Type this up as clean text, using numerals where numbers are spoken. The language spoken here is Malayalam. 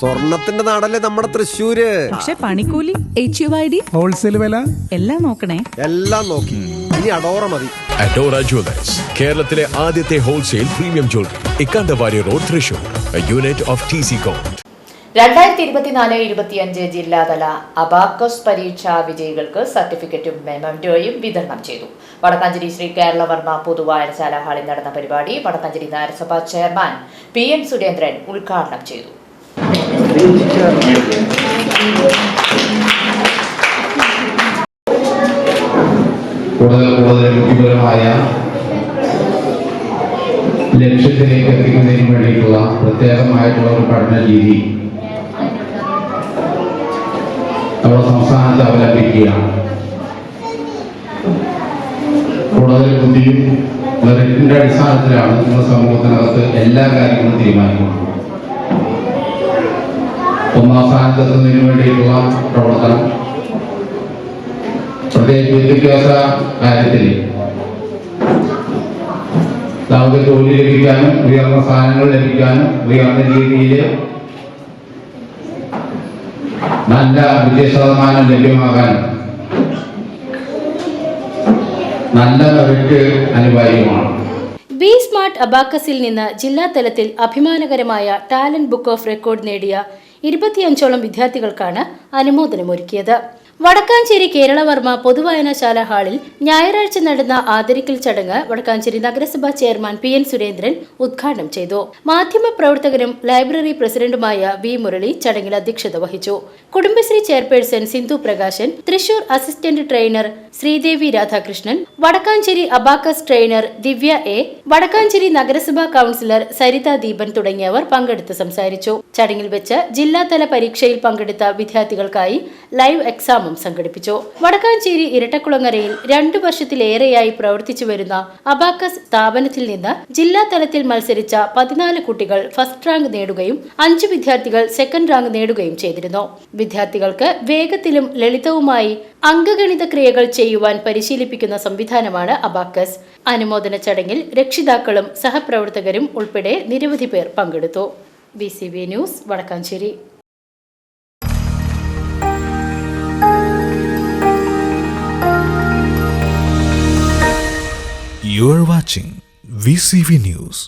സ്വർണത്തിന്റെ നാടല്ലേ നമ്മുടെ തൃശ്ശൂര്. പക്ഷെ പണിക്കൂലി, HUID, ഹോൾസെയിൽ വില എല്ലാം നോക്കണേ. എല്ലാം നോക്കി. ഇനി അഡോറ മതി. അഡോറ ജുവലേഴ്സ്, കേരളത്തിലെ ആദ്യത്തെ wholesale premium jewellery, Ikkanda Warrier road, Thrissur, unit of TC-Com. 2024-25 ജില്ലാതല അബാക്കസ് പരീക്ഷാ വിജയികൾക്ക് സർട്ടിഫിക്കറ്റും മെമന്റോയും വിതരണം ചെയ്തു. വടക്കാഞ്ചേരി ശ്രീ കേരളവർമ്മ പൊതുവായനശാല ഹാളിൽ നടന്ന പരിപാടി വടക്കാഞ്ചേരി നഗരസഭാ ചെയർമാൻ PM സുരേന്ദ്രൻ ഉദ്ഘാടനം ചെയ്തു. കൂടുതൽ വ്യക്തിപരമായ ലക്ഷ്യത്തിലേക്ക് എത്തിക്കുന്നതിന് വേണ്ടിയിട്ടുള്ള പ്രത്യേകമായിട്ടുള്ള ഒരു പഠന രീതി നമ്മുടെ സംസ്ഥാനത്ത് അവലംബിക്കുകയാണ്. കൂടുതൽ ബുദ്ധിയും മെറിറ്റിന്റെ അടിസ്ഥാനത്തിലാണ് നമ്മുടെ സമൂഹത്തിനകത്ത് എല്ലാ കാര്യങ്ങളും തീരുമാനിക്കുന്നത്. ഒന്നാം സ്ഥാനത്തെത്തുന്നതിന് വേണ്ടിയിട്ടുള്ള പ്രവർത്തനം, പ്രത്യേകിച്ച് വിദ്യാഭ്യാസ കാര്യത്തിൽ നമുക്ക് ജോലി ലഭിക്കാനും ഉയർന്ന സ്ഥാനങ്ങൾ ലഭിക്കാനും ഉയർന്ന രീതിയിൽ നല്ല വിജയശതമാനം ലഭ്യമാകാനും നല്ല മെറിറ്റ് അനിവാര്യമാണ്. ബി സ്മാർട്ട് അബാക്കസിൽ നിന്ന് ജില്ലാ തലത്തിൽ അഭിമാനകരമായ ടാലന്റ് ബുക്ക് ഓഫ് റെക്കോർഡ് നേടിയ 25ഓളം വിദ്യാർത്ഥികൾക്കാണ് അനുമോദനമൊരുക്കിയത്. വടക്കാഞ്ചേരി കേരളവർമ്മ പൊതുവായനശാല ഹാളിൽ ഞായറാഴ്ച നടന്ന ആദരിക്കൽ ചടങ്ങ് വടക്കാഞ്ചേരി നഗരസഭാ ചെയർമാൻ PM സുരേന്ദ്രൻ ഉദ്ഘാടനം ചെയ്തു. മാധ്യമപ്രവർത്തകനും ലൈബ്രറി പ്രസിഡന്റുമായ V മുരളി ചടങ്ങിൽ അധ്യക്ഷത വഹിച്ചു. Kudumbashree chairperson Sindhu Prakashan, Thrissur assistant trainer Sreedevi Radhakrishnan, Vadakkanchery abacus trainer Divya A, Vadakkanchery നഗരസഭാ കൌൺസിലർ സരിത ദീപൻ തുടങ്ങിയവർ പങ്കെടുത്ത് സംസാരിച്ചു. ചടങ്ങിൽ വെച്ച് ജില്ലാതല പരീക്ഷയിൽ പങ്കെടുത്ത വിദ്യാർത്ഥികൾക്കായി ലൈവ് എക്സാം സംഘടിപ്പിച്ചു. വടക്കാഞ്ചേരി ഇരട്ടക്കുളങ്ങരയിൽ 2 വർഷത്തിലേറെയായി പ്രവർത്തിച്ചു വരുന്ന അബാക്കസ് സ്ഥാപനത്തിൽ നിന്ന് ജില്ലാ തലത്തിൽ മത്സരിച്ച 14 കുട്ടികൾ ഫസ്റ്റ് റാങ്ക് നേടുകയും 5 വിദ്യാർത്ഥികൾ സെക്കൻഡ് റാങ്ക് നേടുകയും ചെയ്തിരുന്നു. വിദ്യാർത്ഥികൾക്ക് വേഗത്തിലും ലളിതവുമായി അംഗഗണിത ക്രിയകൾ ചെയ്യുവാൻ പരിശീലിപ്പിക്കുന്ന സംവിധാനമാണ് അബാക്കസ്. അനുമോദന ചടങ്ങിൽ രക്ഷിതാക്കളും സഹപ്രവർത്തകരും ഉൾപ്പെടെ നിരവധി പേർ പങ്കെടുത്തു. VCV news, Vadakkanchery. You are watching VCV News.